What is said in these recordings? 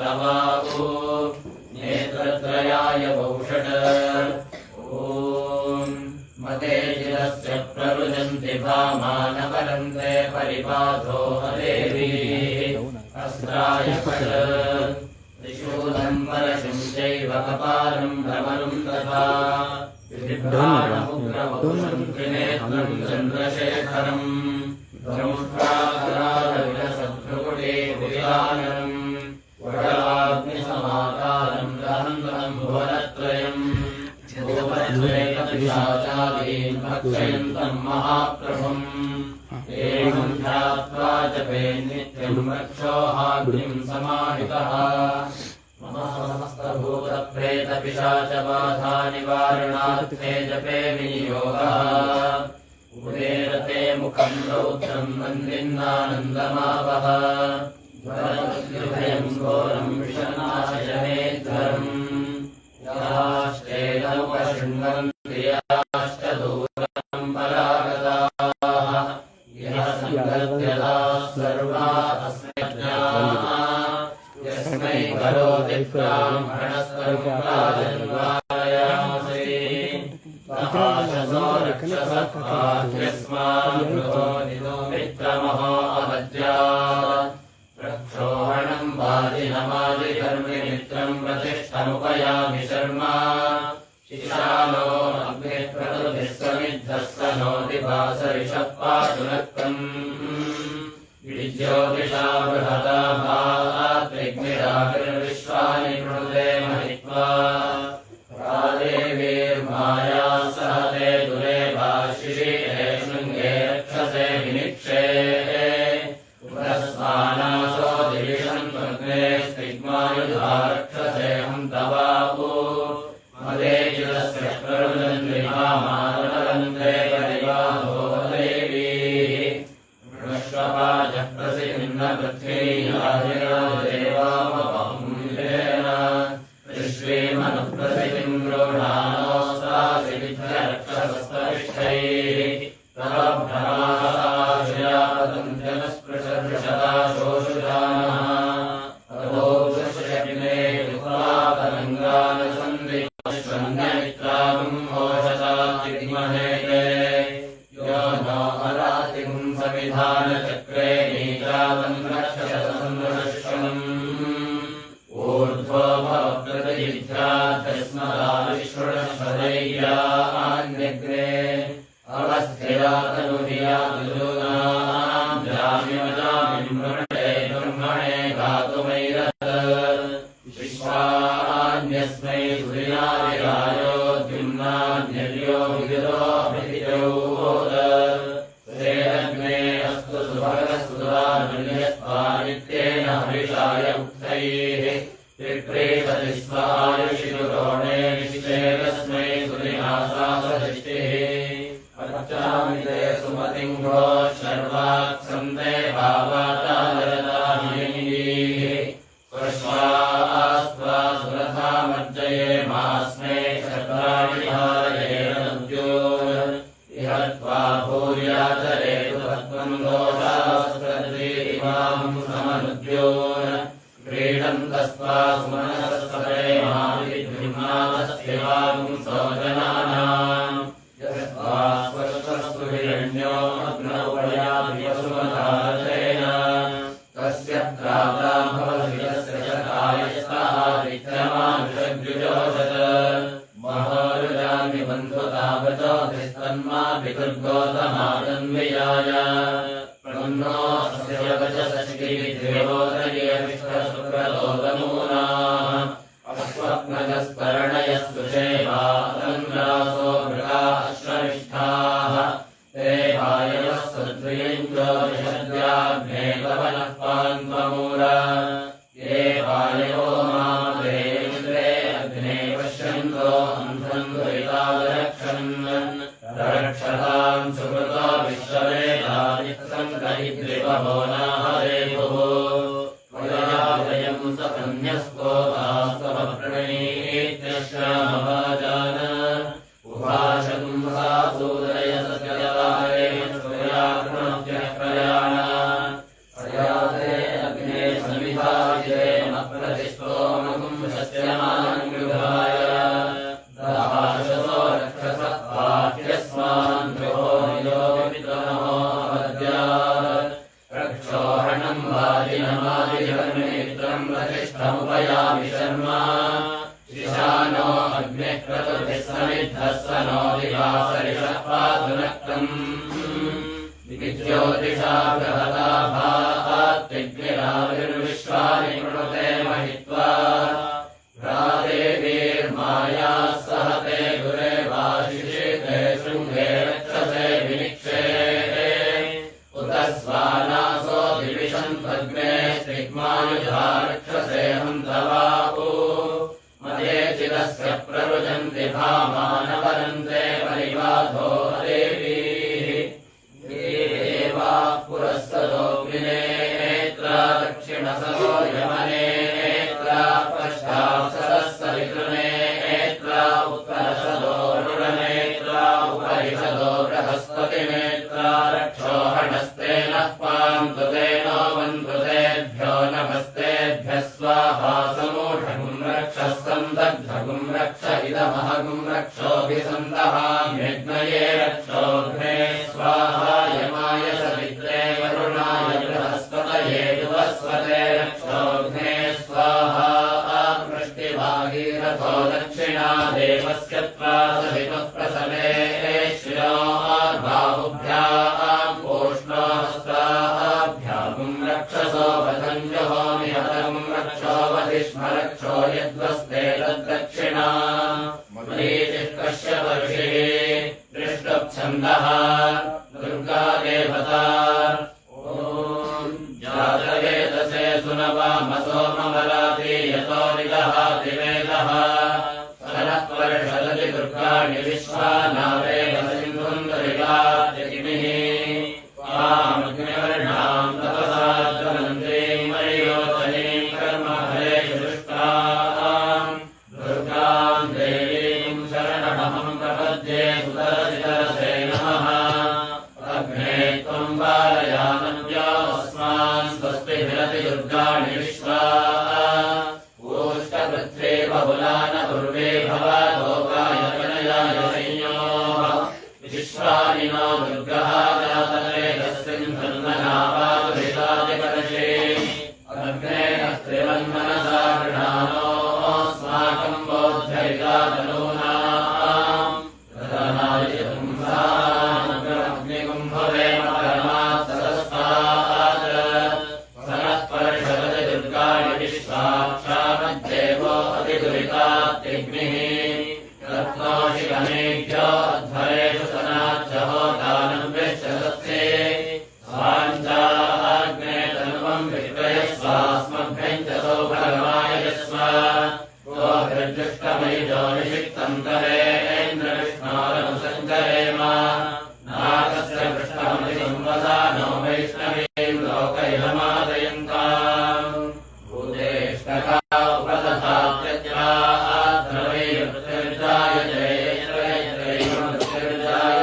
तवावो नेत्रत्रयाय वौषट ॐ मतेजिरस्य प्ररुजन्ति भामानवरन्ते परिपाधो हदेवी अस्त्राय पट त्रिशूलम् परशुम् चैव कपालम् भ्रमरुम् तथा विभ्राणमुग्रवपुषम् त्रिनेत्रम् चन्द्रशेखरम् धनुष्ठाकरालविलसद्भ्रुकुटे भुजाननम् वडलाग्निसमाकारम् दहन्तम् भुवनत्रयम् भूपद्वैतपिशाचादीन् भक्षयन्तम् महाप्रभुम् एवम् ध्यात्वा जपे नित्यम् रक्षोहाग्निम् समाहितः मम समस्तभूतप्रेतपिशाचबाधानिवारणार्थे जपे विनियोगः उदेरते मुखम् रौद्रम् वन्दिन्नानन्दमावह ज्वरमृत्युभयम् घोरम् विषनाशयनेद्धरम् याश्चेदमुपशृण्वन्ति याश्च दूरम् परागताः यः सङ्गत्यदाः सर्वा तस्मै ज्ञाः यस्मै करोति ब्राह्मणस्तरुप्राजन्वारयामसि तथाशसो रक्षसत्पाठ्यस्माद्गृहो निदो मित्रमहो अवज्यात् रक्षोहणम् वादिनमादिकर्मिमित्रम् प्रतिष्ठमुपयामि शर्मा शिशानो अग्निः प्रकृतिः समिद्धः स नोति वासरिषः पातुनक्तम् विज्योतिषा बृहता भात्रिग्निराविर्विश्वानि कृणुते महित्वा प्रादेवीर्माया सहते दुरे भाशिषीरे शृङ्गे रक्षसे विनिक्षे पुरस्मानासो दिविषन्त्वग्ने स्तिग्मायुधा रक्षसे हन्तवापो मदेजिरस्य प्ररुजन्त्रिमामानवरन्ते परिवाहो देवीः वृष्वपाजः प्रसिन्न पृथ्वीराजिरादेवामपहुञ्जेन विश्वेमनुप्रसिद्धिम् रोढानोस्तासि विद्यरक्षसस्तविष्ठैः तव भ्रमासाशियापतञ्जनस्पृशदृशदाशोषुजानः ततो दृश्यग्ने विप्लातरङ्गानसन्दिश्वन्यमित्रागुम् मोषतातिमहेते यो नो हरातिगुम् समिधानचक्रे नीचावन् रक्षससन्दृश्यम् ऊर्ध्वो भवप्रतिजिध्याध्यस्मदाविश्रुणश्वरय्यान्यग्रे अवस्थिरातनुहियादुजूनाम् जाम्यजामिम् मृणे ब्रह्मणे गातुमैरत् विश्वान्यस्मै सुरिनादिरायो द्युम्नान्यर्यो विदुरोऽभिधिजोद सेरग्ने अस्तु सुभगस्तुरानुल्यस्वानित्येन हविषाय उक्तैः त्रिप्रेतति स्वायुषिरुरोणे निश्चेदस्मै सुरिनासासदृष्टिः अर्चामिते सुमतिम् घोः शर्वाक्सन्ते भावातालरताभियङ्गीः स्वश्वास्त्वा सुरथामर्जये मास्मे शर्वाणिहारेणद्योन् इह त्वा भूर्याचरेतु तत्त्वम् दोषास्त्रद्वीमाम् समनुद्योन् क्रीडन्तस्त्वा सुमनसस्परे माविद्युम्नादस्थिवागुम् सौजनानाम् यस्त्वास्वश्वस्तु हिरण्यो अग्नौपयाभिवसुमधारतेन तस्य त्राता भवति यस्य शतायस्तः विद्यमानुषद्युजोषत महोरुजान्यबन्धुतावचोधिस्तन्माभिदुर्गोतमादन्वियाय प्रन्नो अस्य वचसश्रीदेवोदये विष्णुशुक्रलोकमूनाः अस्वप्नजस्करणयस्तु शेवातन्द्रासो मृगा अश्वनिष्ठाः ते वायवः सद्वियञ्जोतिषद्याग्ने पवनः पान्त्वमूल ये वायवो मादेन्द्रे अग्ने पश्यन्तो अन्धम् द्वैतावरक्षन् रक्षताम् सुकृतो विश्ववेदादित्सङ्करिद्रिपवो नाहरेभुः त्वयादयम् सपन्यस्कोदास्तवप्रणीत्यश्रामवाजान उभाशम् सासूदय सत्यवारे स्वयाग्नोऽप्यप्रयाण अयाते अग्ने समिधायते प्रतिस्तोमकुंशस्यमानङ्गृहाय दाशसो रक्षसः पाठ्यस्मान् गृहो नियोगितमो अवद्यात् रक्षोहणम् वाजिनमादिजन्मेत्रम् प्रतिष्ठमुपयामि शर्मा शिशानो अग्निः क्रतुभिः समिद्धः स नो दिवासरिषः पातुनक्तम् ज्योतिषा बृहता भात्तिग्निराविर्विश्वानि कृणुते महित्वा भ्रादेवीर्मायाः सहते गुरे वाशिषिते शृङ्गे रक्षसे विनिक्षे उत स्वानासो दिविषन्त्वग्ने स्निग्मायुधा रक्षसे हन्तवापु मदे चिदस्य प्ररुजन्ति भामानवरन्ते परिवाधो देवी पुरस्तदोग्निनेत्रा दक्षिणसरो यमनेत्रा पश्चात्सरस्सवितृनेत्रा उत्तरसदोरुणनेत्रा उपरिषदो बृहस्पतिनेत्रा रक्षोहणस्ते नः पान्तु तेनो वन्तु तेभ्यो नभस्तेभ्यः स्वाहा समूढगुं रक्षः सन्दग्धगुं रक्ष इदमहगुं रक्षोऽभिसन्दहाम्यग्नये रक्षोघ्ने स्वाहा यमाय सवित्रे वरुणाय बृहस्पतये युवस्वते रक्षोघ्ने स्वाहा वृष्टिभागीरथो दक्षिणा देवस्य त्वा सवितुः प्रसवे शिरोर्बाहुभ्याम् ओष्णोहस्ताभ्यागुं रक्षसो वधञ्जहोमि हतगुं रक्षो वधिष्म रक्षो यद्वस्ते तद्दक्षिणा मरीचिः कश्यप ऋषिः दृष्टुप्छन्दः दुर्गा देवता ॐ जातवेदसे सुनवामसोमवराति यतो निदहाति वेदः सरः वर्षदति दुर्गाणि विश्वानावेव सिन्धुम् दुरिगात्यगिमिः वामग्निवर्णाम् तपसा ज्वलन्तीम् मरीयोचनीम् कर्म हरेषु दुष्टाम् दुर्गाम् देवीम् शरणमहम् प्रपद्ये सुतरसितरसे नमः अग्ने त्वम् बालयानव्योऽस्मान् स्वस्ति विरति दुर्गाणि विश्वा ऊष्टपृथ्वी बहुलान पूर्वे भवतोकाय विनयाय संयोः विश्वानि नो दुर्गः जातवेदस्सिन्धन्ननावादुरितादिकर्षे अग्ने त्रिवन्मनसा गृहाणोऽस्माकम् बोद्धरितातनूनाम् प्रधानायितुम्सानग्निकुम्भवेम परमात् सरस्तात् सरस्पर्शवति दुर्गाणि विश्वाक्षामद्देवो अतिदुरितात्यग्निः रत्नोषिगणेभ्यो अध्वरेषु सनाच्छहो दानव्यश्च सत्से स्वाञ्चाग्ने तन्वम् विश्वयस्वास्मभ्यम् च सौभगमायजस्व गोभिर्जुष्टमयिजो निषिक्तम् करेन्द्रविष्णोरनुसञ्चरेम नाकस्य पृष्ठमपि संवसानो वैष्णवीम् लोकैलमादयन्ताम् भूतेष्टका उपदधात्यत्रा द्रवैर्मृत्युर्जायते यत्र यत्रैव मृत्युर्जायते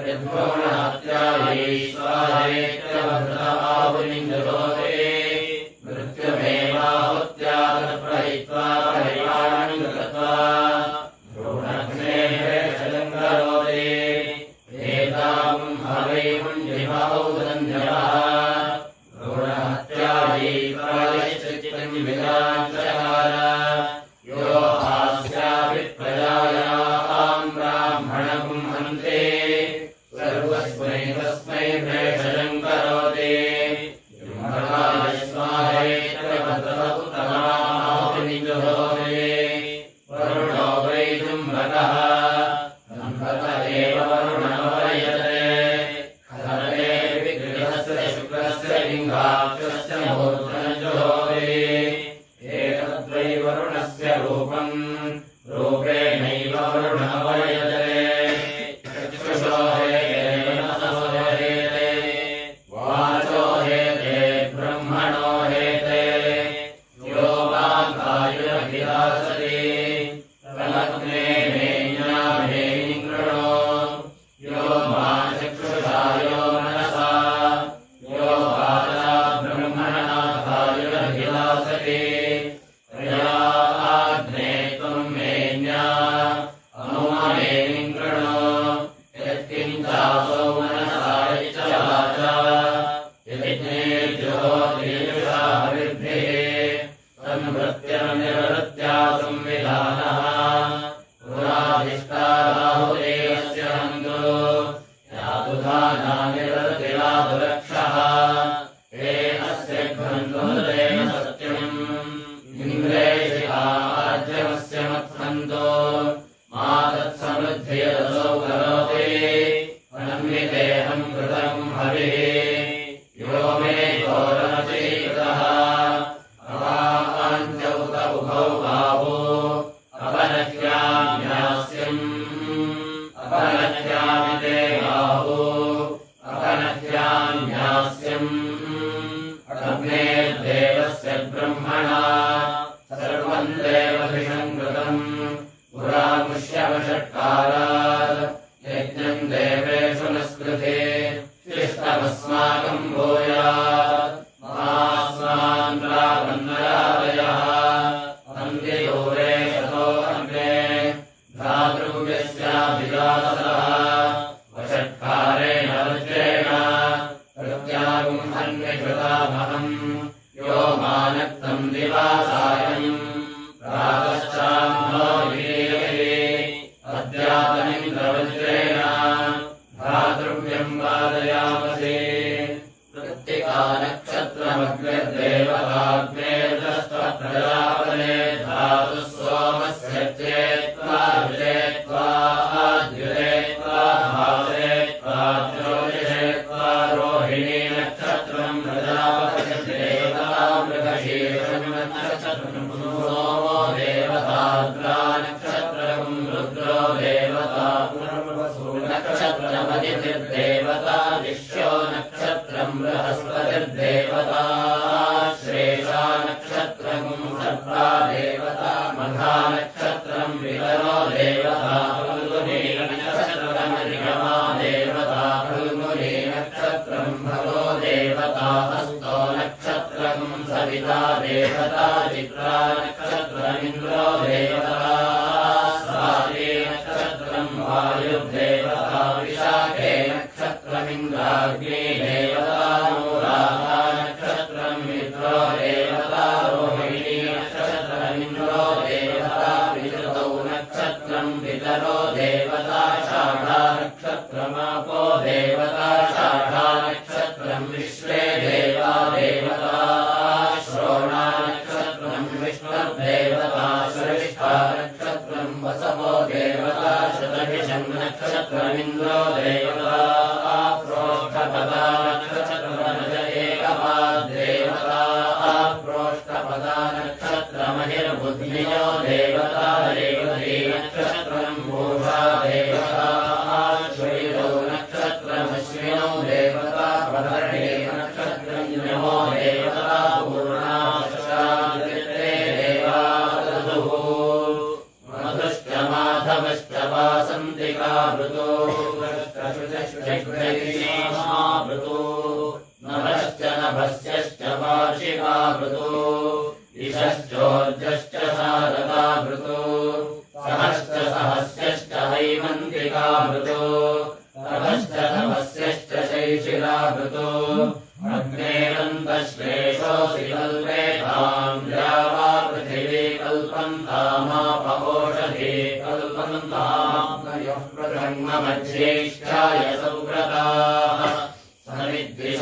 यद्भ्रूणहत्यायै स्वाहेत्यवृतमाहुनिञ्जरोते मृत्युमेवाहुत्या तत्प्रहित्वा परिवाणं कृत्वा भ्रूणघ्नेः शलङ्करोते एतां हवैमुञ्जिमौदन्यः भ्रूणहत्यायै प्रायश्चित्तं विधाञ्चकार यो हास्याभिप्रजायां ब्राह्मणं हन्ते सर्वस्मै तस्मै प्रेषणं करोति युम्भकाय स्वाहेत्यवृतमाहुनिञ्जरोते वरुणो वै जुम्भकः जुम्भक एव वरुणमवयते खलने विगृहस्य शुक्रस्य लिङ्गाक्षस्य मूर्धनञ्जहोति एतद्वै वरुणस्य रूपम् रूपेणैव वरुणमवयते चक्षुषो हेते मनसो हेते वाचो हेते ब्रह्मणो हेते यो वाङ्कायुरभिलासते प्रलग्ने मेऽन्यामेऽङ्गृणो यो मा चक्षुषा यो मनसा यो वाचा ब्रह्मणाकायुरभिलासते प्रया आग्ने त्वं मेऽन्या अमुमेऽङ्गृणो यत्किञ्चासो मनसा च वाचा यज्ञेभ्यो तेजुषा हविर्भिः तन्वृत्त्यनिवृत्त्या संविधानः पुराधिष्ठाराहुदेवस्य हन्तो यातुधानानिरतिलाभुरक्षः हे अस्य घ्नन्तोदेन सत्यम् इन्द्रे शिवाज्यमस्य मत्सन्तो मा तत्समृद्धियदसौ करोति अनन्वितेऽहं कृतं हविः यो मे घोरमचीकृतः अवाञ्चौत उभौ बाहू अपनह्याम्यास्यम् अपनह्यामि ते बाहू अपनह्याम्यास्यम् अग्नेर्देवस्य ब्रह्मणा सर्वं देवभिषं कृतम् पुरामुष्यवषट्कारात् यज्ञं देवेषु नस्कृते शिष्टमस्माकं भूयात् मास्मान् रावन्नरादयः अन्त्ययोरे शतो अग्ने भ्रातृव्यस्याभिलासः वषट्कारेण वज्रेण प्रत्यागुं हन्यकृतामहम् यो मानक्तं दिवासायम् प्रातश्चाह्नो वीर्यते अद्यातनिन्द्रवज्रेण भ्रातृव्यं वादयामसे कृत्तिकानक्षत्रमग्निर्देवताग्नेर्दस्त्वप्रजापने धातुः सोमस्य चेत्त्वा विजेत्त्वा आद्युरेत्त्वा भासेत्त्वा ज्योतिषेत्त्वा रोहिणी नक्षत्रं प्रजापतिर्देवता मृगशीर्षं नक्षत्रं सोमो देवताद्रा नक्षत्रं रुद्रो देवता पुनर्वसु नक्षत्रमदितिर्देवता दिश्यो नक्षत्रं बृहस्पतिर्देवता श्रेषा नक्षत्रं सर्पा देवता मघा नक्षत्रं वितरो देवता फल्गुनी नक्षत्रं निगमा देवता फल्गुनी नक्षत्रं भगो देवता हस्तो नक्षत्रं सविता देवता चित्रा नक्षत्रमिन्द्रो देवता स्वाति नक्षत्रं वायुर्देवता विशाखे नक्षत्रमिन्द्राग्नि देवता अनुराधा नक्षत्रं मित्रो देवता रोहिणी नक्षत्रमिन्द्रो देवता विजृतौ नक्षत्रं पितरो देवता शाखा नक्षत्रमापो देवता शाखा नक्षत्रं विश्वे देवा देवता श्रोणा नक्षत्रं विष्णुर्देवता श्रेष्ठा नक्षत्रं वसवो देवता शतभिषं नक्षत्रमिन्द्रो देवता प्रोष्ठपदा नक्षत्रमज एकपाद्देवता प्रोष्ठपदा नक्षत्रमहिर्बुद्धियो देवता रेवती नक्षत्रं पूषा देवता श्वेतो नक्षत्रमश्विनौ देवता प्रभर्णे नक्षत्रं नमो देवता पूर्णाशादित्रे देवा ददुः मधुश्च माधवश्च वासन्तिका ऋतो नभश्चैग्रैषीमावृतो नभश्च नभस्यश्च वार्षिकावृतो इषश्चोर्जश्च शारदावृतो सहश्च सहस्यश्च हैमन्तिकावृतो तभश्च तपस्यश्च शैशिरावृतो अग्नेरन्तश्लेषोऽसि कल्पेताम् द्यावा पृथिवी कल्पन्तामापकोषधे कल्पन्तामग्नयोः प्रब्रह्ममध्यैष्ठ्याय सौव्रताः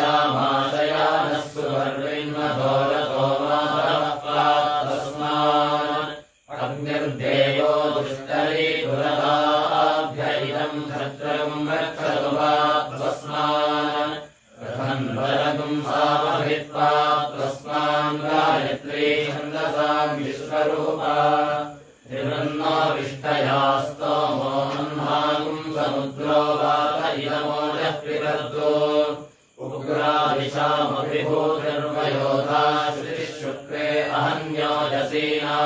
समिद्विषामाशयानः सुवर्णिन्मधोरतो माधवः तस्मान् अग्निर्देवो दुष्करी दुरदाभ्य इदम् भद्रम् रक्षतु वा तस्मान् रथन्वरगुम् सामभित्वा तस्मान् गायत्री छन्दसाम् विश्वरूपा त्रिवृन्नाविष्टया स्तोमो मह्नागुम् समुद्रो वात इदमोजः पिबर्दो उग्रादिशामभिभूतिर्वयोधा श्रुतिः शुक्रे अहन्योजसीना